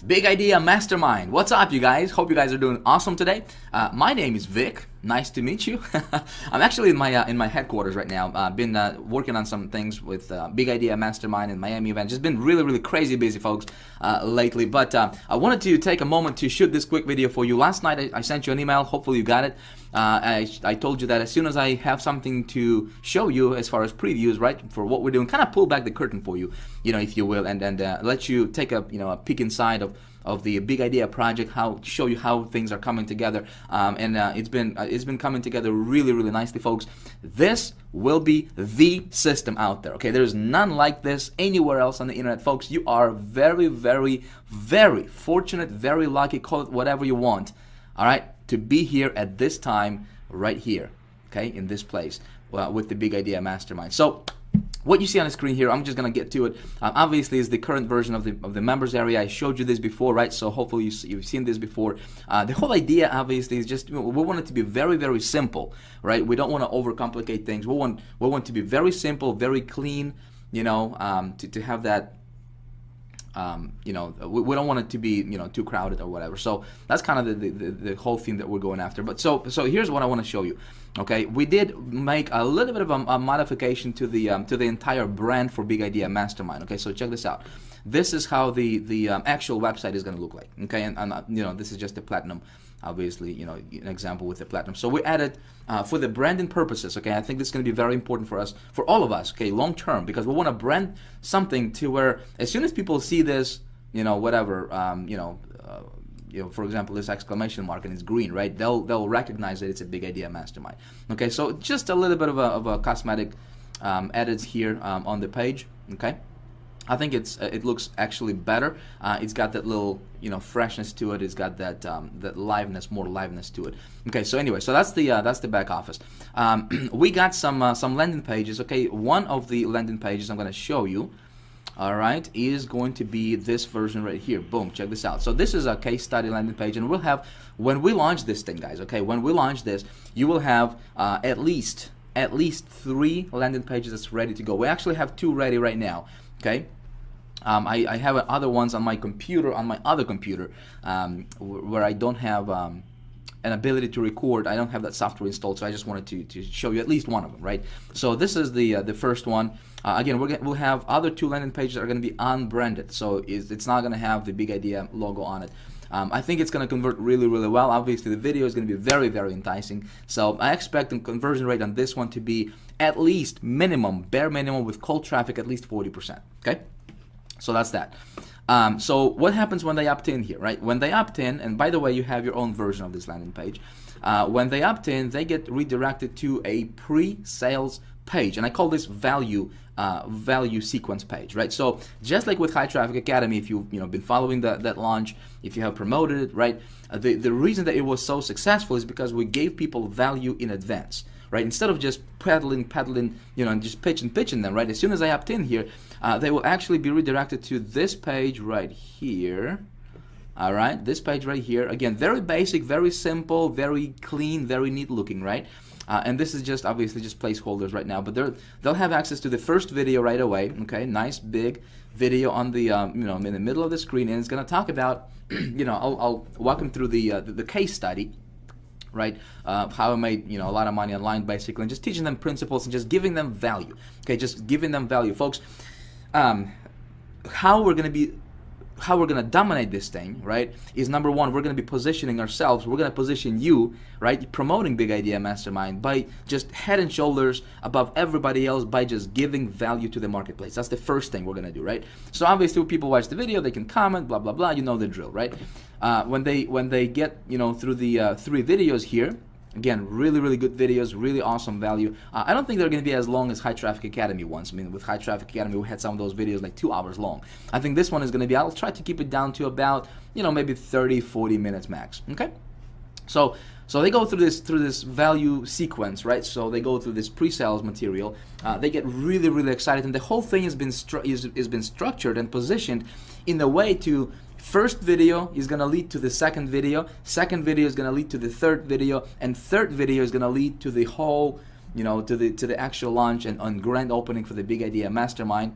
Big Idea Mastermind. What's up, you guys? Hope you guys are doing awesome today. My name is Vic. Nice to meet you. I'm actually in my headquarters right now. I've been working on some things with Big Idea Mastermind and Miami event. Just been really crazy busy, folks, lately. But I wanted to take a moment to shoot this quick video for you. Last night I sent you an email. Hopefully you got it. I told you that as soon as I have something to show you as far as previews, right, for what we're doing, kind of pull back the curtain for you, if you will, and let you take a a peek inside of the Big Idea project, show you how things are coming together, and it's been coming together really nicely, folks. This will be the system out there. Okay, there's none like this anywhere else on the internet, folks. You are very fortunate, very lucky, call it whatever you want, all right, to be here at this time right here, okay, in this place with the Big Idea Mastermind. So what you see on the screen here, I'm just gonna get to it. Obviously, is the current version of the members area. I showed you this before, right? So hopefully you've seen this before. The whole idea, obviously, is just we want it to be very simple, right? We don't want to overcomplicate things. We want to be very simple, very clean. To have that. We don't want it to be too crowded or whatever. So that's kind of the whole theme that we're going after. But so here's what I want to show you. Okay, we did make a little bit of a modification to the entire brand for Big Idea Mastermind. Okay, so check this out. This is how the actual website is going to look like. Okay, and this is just the platinum. Obviously, an example with the platinum. So we added for the branding purposes. Okay, I think this is going to be very important for us, for all of us. Okay, long term, because we want to brand something to where as soon as people see this, whatever, for example, this exclamation mark and it's green, right? They'll recognize that it's a Big Idea Mastermind. Okay, so just a little bit of a cosmetic edits here on the page. Okay. I think it looks actually better. It's got that little freshness to it. It's got that more liveness to it. Okay, so anyway, so that's the back office. We got some landing pages. Okay, one of the landing pages I'm going to show you, all right, is going to be this version right here. Boom, check this out. So this is a case study landing page, and we'll have, when we launch this thing, guys. Okay, when we launch this, you will have at least 3 landing pages that's ready to go. We actually have 2 ready right now. Okay. I have other ones on my computer, on my other computer, where I don't have an ability to record. I don't have that software installed, so I just wanted to show you at least one of them, right? So this is the first one. Again, we'll have other 2 landing pages that are going to be unbranded, so it's not going to have the Big Idea logo on it. I think it's going to convert really well. Obviously, the video is going to be very enticing. So I expect the conversion rate on this one to be at least bare minimum with cold traffic, at least 40%. Okay. So that's that. So what happens when they opt in here, right? When they opt in, and by the way, you have your own version of this landing page. When they opt in, they get redirected to a pre-sales page, and I call this value sequence page, right? So just like with High Traffic Academy, if you've been following that launch, if you have promoted it, right? The reason that it was so successful is because we gave people value in advance. Right, instead of just peddling, and just pitching them, right? As soon as I opt in here, they will actually be redirected to this page right here. All right, this page right here. Again, very basic, very simple, very clean, very neat looking, right? And this is just obviously just placeholders right now, but they'll have access to the first video right away. Okay, nice big video on the in the middle of the screen, and it's going to talk about I'll walk them through the case study. Right, how I made a lot of money online, basically, and just teaching them principles and just giving them value. Okay, just giving them value, folks. How we're gonna dominate this thing, right? Is number one, we're gonna be positioning ourselves. We're gonna position you, right, promoting Big Idea Mastermind by just head and shoulders above everybody else by just giving value to the marketplace. That's the first thing we're gonna do, right? So obviously, when people watch the video, they can comment, blah blah blah. You know the drill, right? When they get through the 3 videos here. Again, really good videos, really awesome value. I don't think they're going to be as long as High Traffic Academy ones. I mean, with High Traffic Academy, we had some of those videos like 2 hours long. I think this one is going to be, I'll try to keep it down to about, maybe 30-40 minutes max. Okay? So they go through this value sequence, right? So they go through this pre-sales material. They get really excited, and the whole thing has been structured and positioned in a way to first video is going to lead to the second video is going to lead to the third video, and third video is going to lead to the whole to the actual launch and grand opening for the Big Idea Mastermind,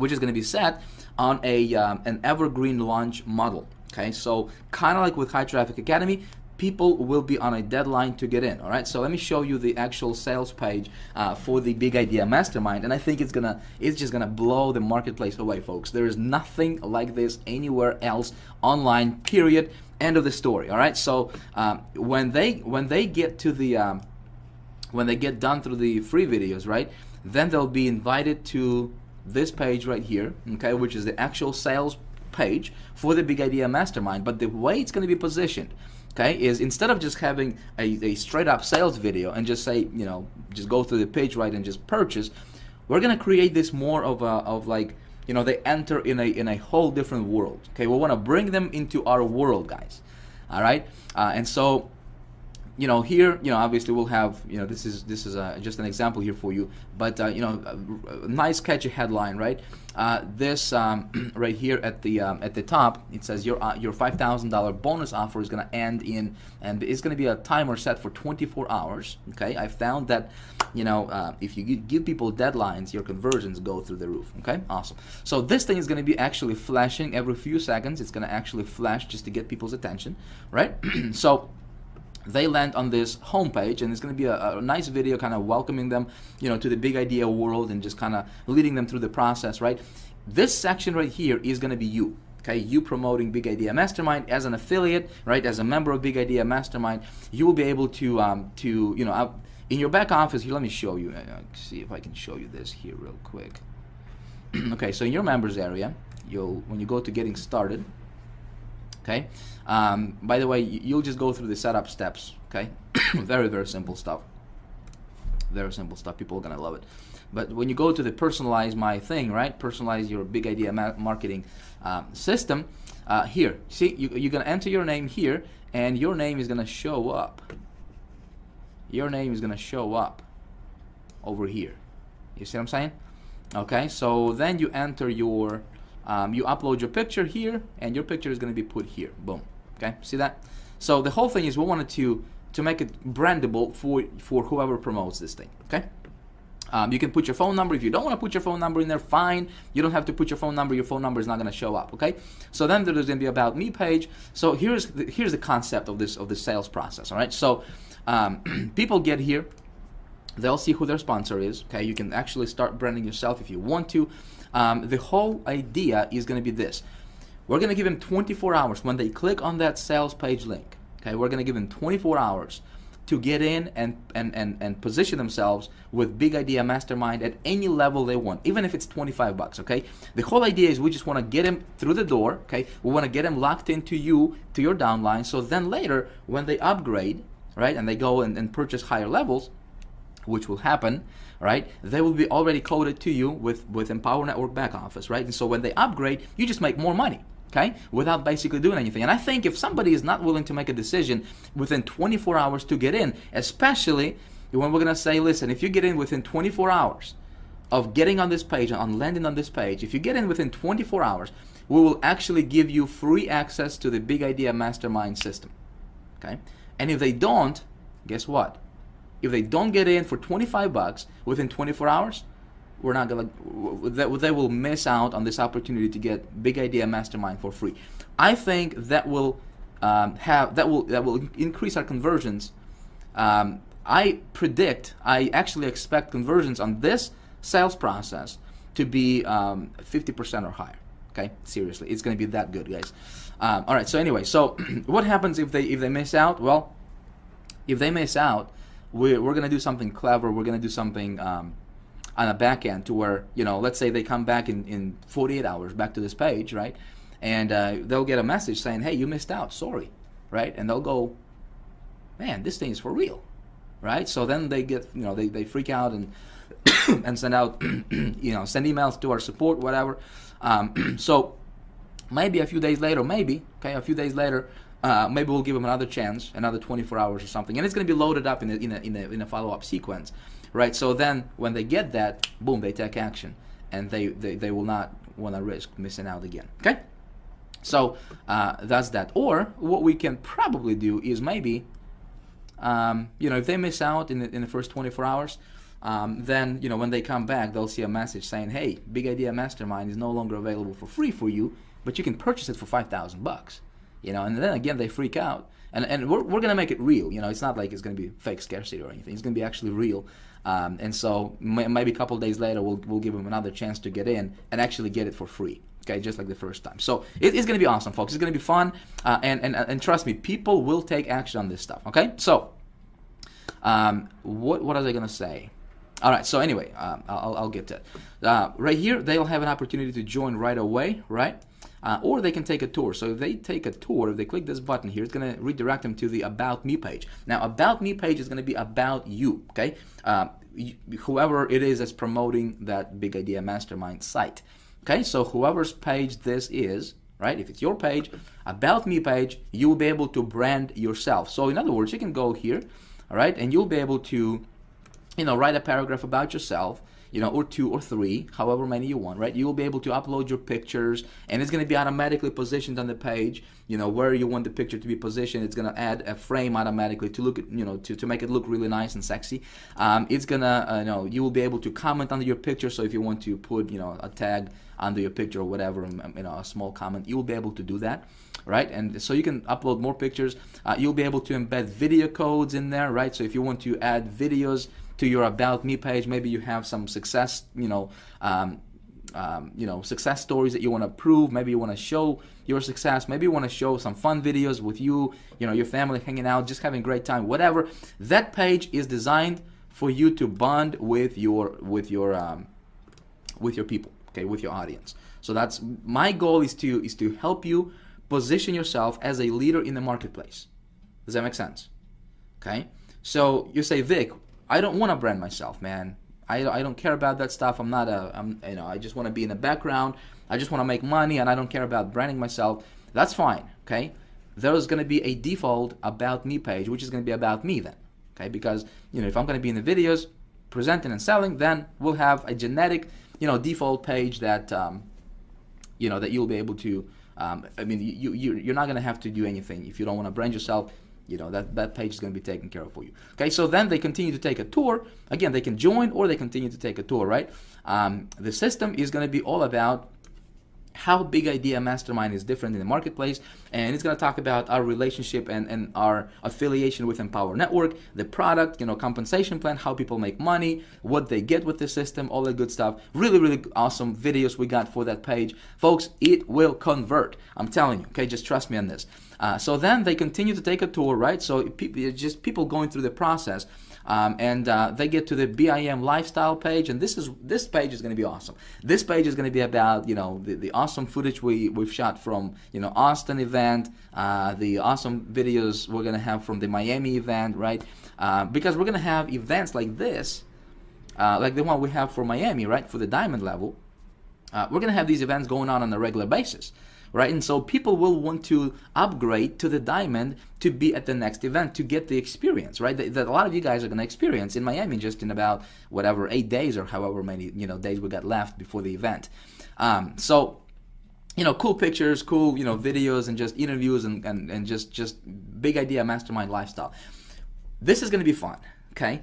which is going to be set on a an evergreen launch model. Okay, so kind of like with High Traffic Academy, people will be on a deadline to get in. All right, so let me show you the actual sales page for the Big Idea Mastermind, and I think it's just gonna blow the marketplace away, folks. There is nothing like this anywhere else online. Period. End of the story. All right, so when they get to the when they get done through the free videos, right, then they'll be invited to this page right here, okay, which is the actual sales page for the Big Idea Mastermind. But the way it's going to be positioned, okay, is instead of just having a straight up sales video and just say, you know, just go through the page, right, and just purchase, we're going to create this more of like, you know, they enter in a whole different world. Okay, we want to bring them into our world, guys. All right, and so, you know, here, you know, obviously we'll have, you know, this is just an example here for you, but you know, a nice catchy headline, right? This right here at the top, it says your $5,000 bonus offer is going to end in, and it's going to be a timer set for 24 hours. Okay, I found that, you know, if you give people deadlines, your conversions go through the roof. Okay, awesome. So this thing is going to be actually flashing every few seconds. It's going to actually flash just to get people's attention, right? So they land on this homepage, and it's going to be a nice video kind of welcoming them, you know, to the Big Idea world and just kind of leading them through the process, right? This section right here is going to be you, okay? You promoting Big Idea Mastermind as an affiliate, right? As a member of Big Idea Mastermind, you will be able to you know, in your back office here, let me show you, see if I can show you this here real quick. Okay, so in your members area, when you go to getting started, okay, by the way, you'll just go through the setup steps, okay? Very, very simple stuff. Very simple stuff. People are gonna love it. But when you go to the personalize my thing, right? Personalize your Big Idea marketing system. Here, see, you're gonna enter your name here, and your name is gonna show up. Your name is gonna show up over here. You see what I'm saying? Okay, so then you enter your you upload your picture here, and your picture is going to be put here. Boom. Okay, see that? So the whole thing is we wanted to make it brandable for whoever promotes this thing. Okay, you can put your phone number. If you don't want to put your phone number in there, fine. You don't have to put your phone number. Your phone number is not going to show up. Okay, so then there's going to be about me page. So here's the concept of this sales process. All right, so people get here. They'll see who their sponsor is. Okay, you can actually start branding yourself if you want to. The whole idea is going to be this. We're going to give them 24 hours when they click on that sales page link. Okay, we're going to give them 24 hours to get in and position themselves with Big Idea Mastermind at any level they want, even if it's 25 bucks. Okay, the whole idea is we just want to get them through the door. Okay, we want to get them locked into you, to your downline, so then later when they upgrade, right, and they go and purchase higher levels, which will happen, right, they will be already coded to you with Empower Network back office, right? And so when they upgrade, you just make more money, okay, without basically doing anything. And I think if somebody is not willing to make a decision within 24 hours to get in, especially when we're going to say, listen, if you get in within 24 hours of getting on this page, on landing on this page, if you get in within 24 hours, we will actually give you free access to the Big Idea Mastermind system, okay? And if they don't, guess what? If they don't get in for 25 bucks within 24 hours, we're not gonna. They will miss out on this opportunity to get Big Idea Mastermind for free. I think that will increase our conversions. I actually expect conversions on this sales process to be 50% or higher. Okay, seriously, it's going to be that good, guys. All right. So anyway, so what happens if they miss out? Well, if they miss out, we're going to do something clever. We're going to do something on a back end to where, you know, let's say they come back in 48 hours back to this page, right? And they'll get a message saying, hey, you missed out, sorry, right? And they'll go, man, this thing is for real, right? So then they get, you know, they freak out and and send out, you know, send emails to our support, whatever. So maybe a few days later, maybe we'll give them another chance, another 24 hours or something, and it's going to be loaded up in a follow-up sequence, right? So then when they get that, boom, they take action, and they will not want to risk missing out again. Okay, so that's that. Or what we can probably do is maybe, you know, if they miss out in the first 24 hours, then when they come back, they'll see a message saying, "Hey, Big Idea Mastermind is no longer available for free for you, but you can purchase it for $5,000." And then again they freak out. And we're gonna make it real. It's not like it's gonna be fake scarcity or anything. It's gonna be actually real. And so maybe a couple of days later, we'll give them another chance to get in and actually get it for free. Okay, just like the first time. So it's going to be awesome, folks. It's going to be fun, and trust me, people will take action on this stuff. Okay, so what was I going to say? All right. So anyway, I'll get to it. Right here, they'll have an opportunity to join right away, right? Or they can take a tour. So if they take a tour, if they click this button here, it's going to redirect them to the About Me page. Now, About Me page is going to be about you. Okay, whoever it is that's promoting that Big Idea Mastermind site. Okay, so whoever's page this is, right? If it's your page, About Me page, you will be able to brand yourself. So in other words, you can go here, all right, and you'll be able to, write a paragraph about yourself, or 2 or 3, however many you want, right? You will be able to upload your pictures, and it's going to be automatically positioned on the page, where you want the picture to be positioned. It's going to add a frame automatically to look at, to make it look really nice and sexy. It's going to, you will be able to comment under your picture. So if you want to put, a tag under your picture or whatever, a small comment, you will be able to do that. Right, and so you can upload more pictures. You'll be able to embed video codes in there, right? So if you want to add videos to your About Me page, maybe you have some success, success stories that you want to prove. Maybe you want to show your success. Maybe you want to show some fun videos with you, your family hanging out, just having a great time, whatever. That page is designed for you to bond with your people, okay, with your audience. So that's my goal, is to help you position yourself as a leader in the marketplace. Does that make sense? Okay. So you say, Vic, I don't want to brand myself, man. I don't care about that stuff. I just want to be in the background. I just want to make money, and I don't care about branding myself. That's fine. Okay. There's going to be a default About Me page, which is going to be about me then. Okay. Because if I'm going to be in the videos, presenting and selling, then we'll have a generic, default page that that you'll be able to. You're not going to have to do anything if you don't want to brand yourself. That page is going to be taken care of for you. Okay, so then they continue to take a tour. Again, they can join or they continue to take a tour, right? The system is going to be all about how Big Idea Mastermind is different in the marketplace, and it's going to talk about our relationship and our affiliation with Empower Network, the product, compensation plan, how people make money, what they get with the system, all that good stuff. Really, really awesome videos we got for that page. Folks, it will convert. I'm telling you, okay? Just trust me on this. So then they continue to take a tour, right? So it's just people going through the process. And they get to the BIM lifestyle page, and this page is going to be awesome. This page is going to be about the awesome footage we've shot from Austin event, the awesome videos we're going to have from the Miami event, right? Because we're going to have events like this, like the one we have for Miami, right? For the diamond level, we're going to have these events going on a regular basis. Right, and so people will want to upgrade to the diamond to be at the next event to get the experience, right? That a lot of you guys are going to experience in Miami just in about 8 days or however many days we got left before the event. So cool pictures, cool videos, and just interviews and just Big Idea Mastermind lifestyle. This is going to be fun. Okay,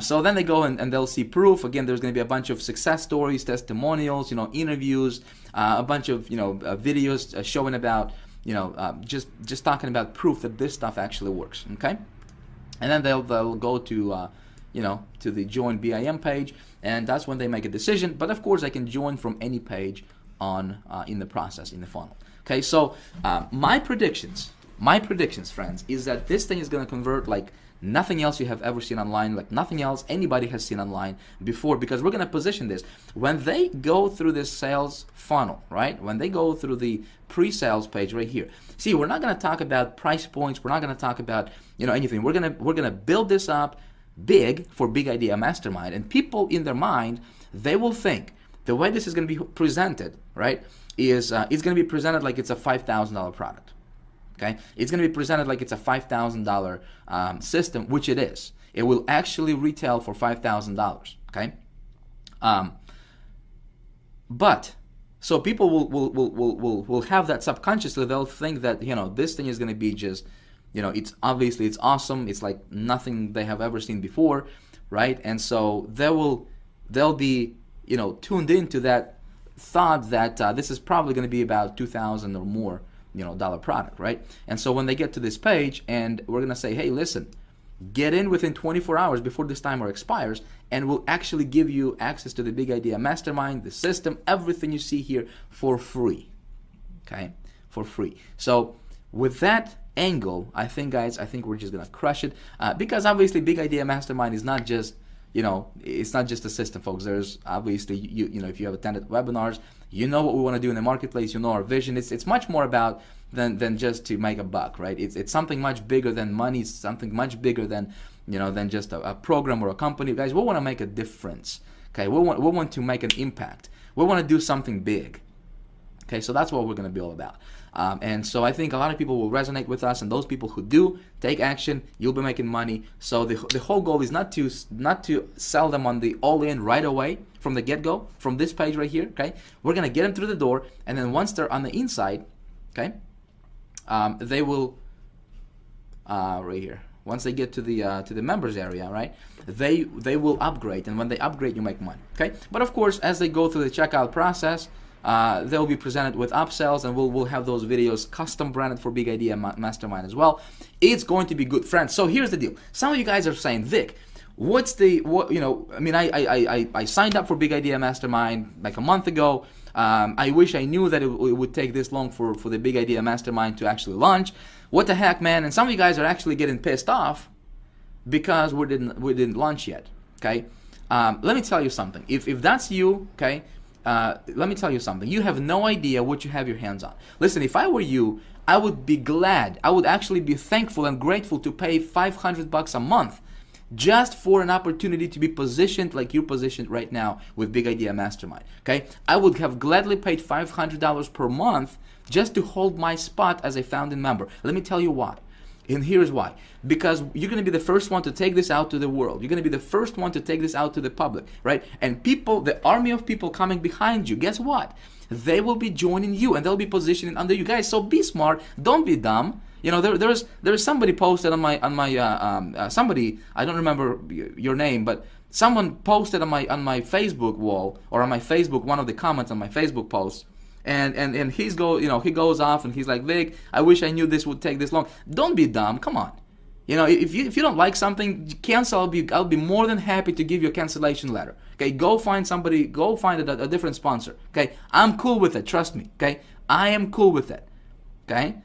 so then they go and they'll see proof. Again, there's going to be a bunch of success stories, testimonials, interviews, a bunch of videos showing about just talking about proof that this stuff actually works. Okay, and then they'll go to to the join BIM page, and that's when they make a decision. But of course, they can join from any page on in the process, in the funnel. Okay, so my predictions, friends, is that this thing is going to convert like nothing else you have ever seen online, like nothing else anybody has seen online before, because we're going to position this. When they go through this sales funnel, right? When they go through the pre-sales page right here. See, we're not going to talk about price points. We're not going to talk about, anything. We're going to build this up big for Big Idea Mastermind, and people in their mind, they will think the way this is going to be presented, right, is it's going to be presented like it's a $5,000 product. Okay, it's going to be presented like it's a $5,000 system, which it is. It will actually retail for $5,000. Okay, but so people will have that subconsciously. They'll think that this thing is going to be just it's obviously it's awesome. It's like nothing they have ever seen before. right? And so they'll be, you know, tuned into that thought that this is probably going to be about 2,000 or more, you know, dollar product, right? And so when they get to this page, and we're going to say, hey, listen, get in within 24 hours before this timer expires, and we'll actually give you access to the Big Idea Mastermind, the system, everything you see here for free, okay? For free. So with that angle, I think, guys, I think we're just going to crush it because obviously Big Idea Mastermind is not just, you know, it's not just a system, folks. There's obviously, you know, if you have attended webinars, you know what we want to do in the marketplace, you know our vision. It's much more about than just to make a buck, right? It's something much bigger than money. It's something much bigger than, you know, than just a program or a company. Guys, we want to make a difference, okay? We want to make an impact. We want to do something big, okay? So that's what we're going to be all about. And so I think a lot of people will resonate with us, and those people who do take action, you'll be making money. So the whole goal is not to sell them on the all-in right away from the get-go, from this page right here, okay? We're going to get them through the door, and then once they're on the inside, okay, they will, right here, once they get to the members area, right, they will upgrade, and when they upgrade, you make money, okay? But of course, as they go through the checkout process, they'll be presented with upsells, and we'll have those videos custom branded for Big Idea Mastermind as well. It's going to be good, friends. So here's the deal. Some of you guys are saying, Vic, what, you know, I mean, I signed up for Big Idea Mastermind like a month ago. I wish I knew that it would take this long for the Big Idea Mastermind to actually launch. What the heck, man? And some of you guys are actually getting pissed off because we didn't launch yet, okay? Let me tell you something. If that's you, okay, let me tell you something. You have no idea what you have your hands on. Listen, if I were you, I would be glad. I would actually be thankful and grateful to pay $500 a month just for an opportunity to be positioned like you're positioned right now with Big Idea Mastermind. Okay, I would have gladly paid $500 per month just to hold my spot as a founding member. Let me tell you why. And here's why. Because you're going to be the first one to take this out to the world. You're going to be the first one to take this out to the public, right? And people, the army of people coming behind you, guess what? They will be joining you, and they'll be positioning under you guys. So be smart. Don't be dumb. You know, there's somebody posted on my somebody, I don't remember your name, but someone posted on my Facebook wall, or on my Facebook, one of the comments on my Facebook post. And he goes off and he's like, Vic, I wish I knew this would take this long. Don't be dumb. Come on. You know, if you don't like something, cancel. I'll be more than happy to give you a cancellation letter. Okay, go find somebody. Go find a different sponsor. Okay, I'm cool with it. Trust me. Okay, I am cool with it. Okay,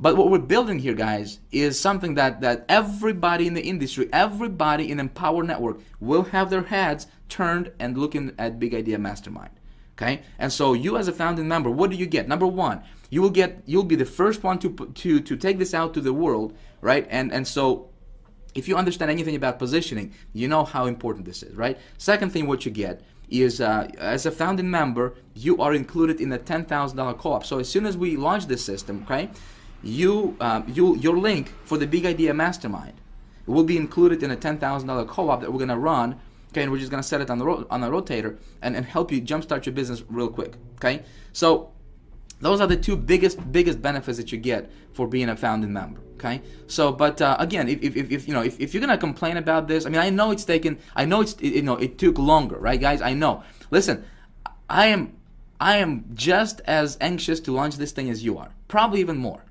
but what we're building here, guys, is something that everybody in the industry, everybody in Empower Network will have their heads turned and looking at Big Idea Mastermind. Okay, and so you as a founding member, what do you get? Number one, you'll be the first one to take this out to the world, right? And so if you understand anything about positioning, you know how important this is, right? Second thing, what you get is as a founding member, you are included in a $10,000 co-op. So as soon as we launch this system, okay, your link for the Big Idea Mastermind will be included in a $10,000 co-op that we're gonna run. Okay, and we're just gonna set it on a rotator and help you jumpstart your business real quick. Okay, so those are the two biggest benefits that you get for being a founding member. Okay, so but again, if you're gonna complain about this, I mean, I know it took longer, right, guys? I know. Listen, I am just as anxious to launch this thing as you are, probably even more.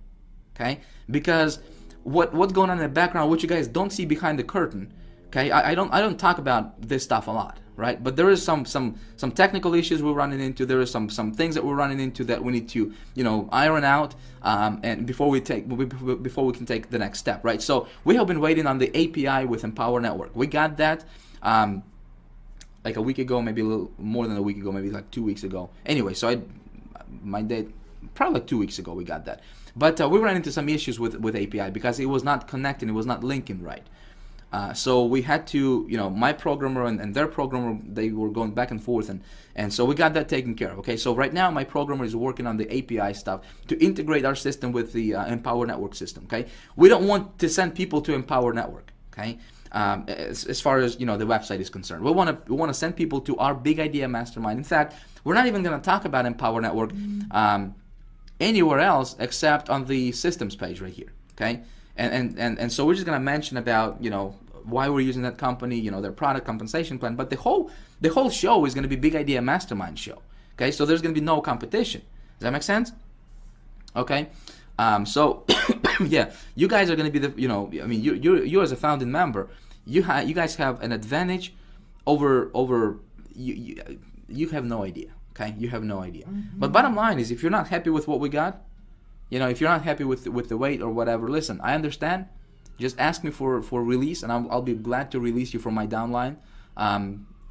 Okay, because what's going on in the background, what you guys don't see behind the curtain. Okay, I don't talk about this stuff a lot, right? But there is some technical issues we're running into. There is some things that we're running into that we need to, you know, iron out, and before we can take the next step, right? So we have been waiting on the API with Empower Network. We got that like a week ago, maybe a little more than a week ago, maybe like 2 weeks ago. Anyway, so my date, probably like 2 weeks ago we got that. But we ran into some issues with API because it was not connecting, it was not linking right. So we had to, you know, my programmer and their programmer, they were going back and forth, and so we got that taken care of. Okay, so right now my programmer is working on the API stuff to integrate our system with the Empower Network system. Okay, we don't want to send people to Empower Network. Okay, as far as, you know, the website is concerned, we want to send people to our Big Idea Mastermind. In fact, we're not even going to talk about Empower Network anywhere else except on the systems page right here. Okay. And so we're just going to mention about, you know, why we're using that company, you know, their product compensation plan. But the whole show is going to be Big Idea Mastermind show. Okay, so there's going to be no competition. Does that make sense? Okay, so yeah, you guys are going to be the, you know, I mean, you as a founding member, you guys have an advantage over you have no idea. Okay, you have no idea. But bottom line is, if you're not happy with what we got, you know, if you're not happy with the weight or whatever, listen, I understand. Just ask me for release, and I'll be glad to release you from my downline,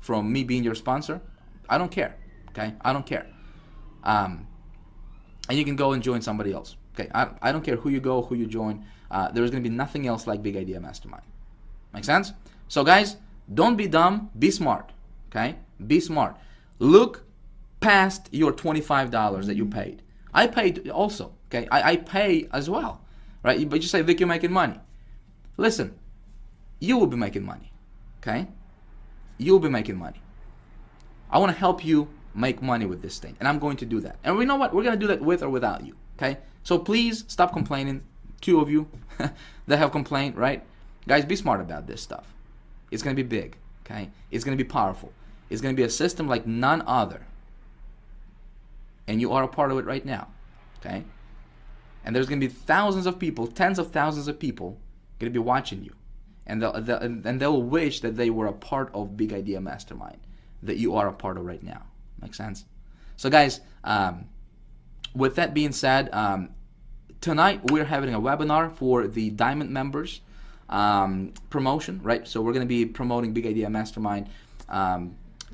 from me being your sponsor. I don't care. Okay, I don't care. And you can go and join somebody else. Okay, I don't care who you go, who you join. There's going to be nothing else like Big Idea Mastermind. Make sense? So guys, don't be dumb. Be smart. Okay, be smart. Look past your $25 that you paid. I paid also. Okay, I pay as well, right? But you say, Vic, you're making money. Listen, you will be making money. Okay, you'll be making money. I want to help you make money with this thing, and I'm going to do that. And we know what? We're going to do that with or without you. Okay, so please stop complaining. Two of you that have complained, right? Guys, be smart about this stuff. It's going to be big. Okay, it's going to be powerful. It's going to be a system like none other, and you are a part of it right now. Okay, and there's going to be thousands of people, tens of thousands of people going to be watching you, and they'll wish that they were a part of Big Idea Mastermind that you are a part of right now. Make sense? So guys, with that being said, tonight we're having a webinar for the Diamond members promotion, right? So we're going to be promoting Big Idea Mastermind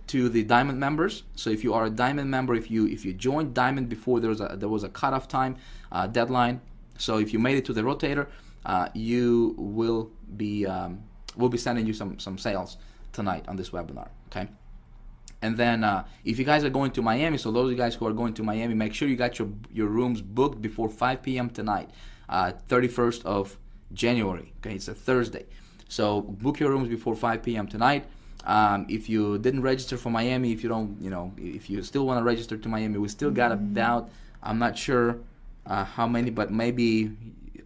to the Diamond members. So if you are a Diamond member, if you joined Diamond before there was a cutoff time deadline, so if you made it to the rotator, you will be we'll be sending you some sales tonight on this webinar. Okay. And then if you guys are going to Miami, so those of you guys who are going to Miami, make sure you got your rooms booked before 5 p.m. tonight, 31st of January. Okay, it's a Thursday. So book your rooms before 5 p.m. tonight. If you didn't register for Miami, if you don't, you know, if you still want to register to Miami, we still got about, I'm not sure how many, but maybe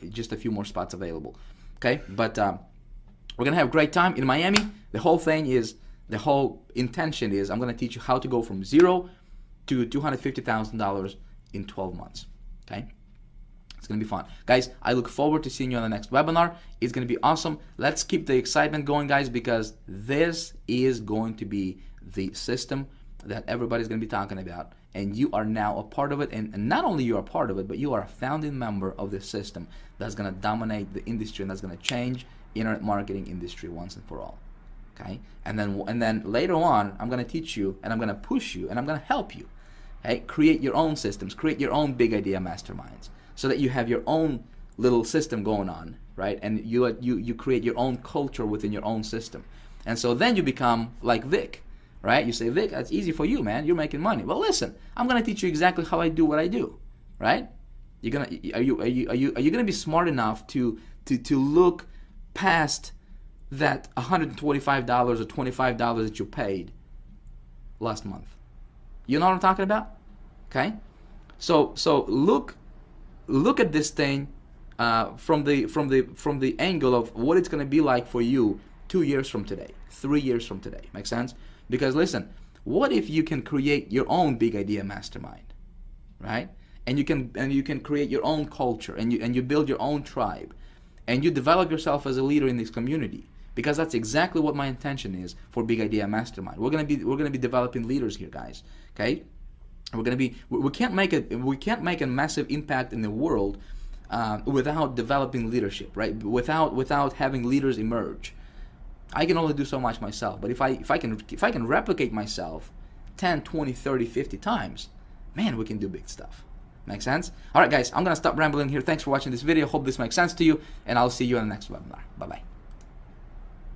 just a few more spots available. Okay, but we're gonna have a great time in Miami. The whole intention is I'm going to teach you how to go from zero to $250,000 in 12 months. Okay? It's going to be fun. Guys, I look forward to seeing you on the next webinar. It's going to be awesome. Let's keep the excitement going, guys, because this is going to be the system that everybody's going to be talking about. And you are now a part of it. And not only you are a part of it, but you are a founding member of this system that's going to dominate the industry and that's going to change internet marketing industry once and for all. Okay, and then later on, I'm gonna teach you, and I'm gonna push you, and I'm gonna help you. Okay, create your own systems, create your own Big Idea Masterminds, so that you have your own little system going on, right? And you create your own culture within your own system, and so then you become like Vic, right? You say, Vic, that's easy for you, man. You're making money. Well, listen, I'm gonna teach you exactly how I do what I do, right? Are you gonna be smart enough to look past that $125 or $25 that you paid last month? You know what I'm talking about? Okay, so look at this thing from the angle of what it's going to be like for you 2 years from today, 3 years from today. Make sense? Because listen, what if you can create your own Big Idea Mastermind, right? And you can create your own culture, and you build your own tribe, and you develop yourself as a leader in this community. Because that's exactly what my intention is for Big Idea Mastermind. We're gonna be developing leaders here, guys. Okay, we can't make a massive impact in the world without developing leadership, right? Without having leaders emerge. I can only do so much myself, but if I can replicate myself 10, 20, 30, 50 times, man, we can do big stuff. Make sense? All right, guys, I'm gonna stop rambling here. Thanks for watching this video. Hope this makes sense to you, and I'll see you in the next webinar. Bye bye.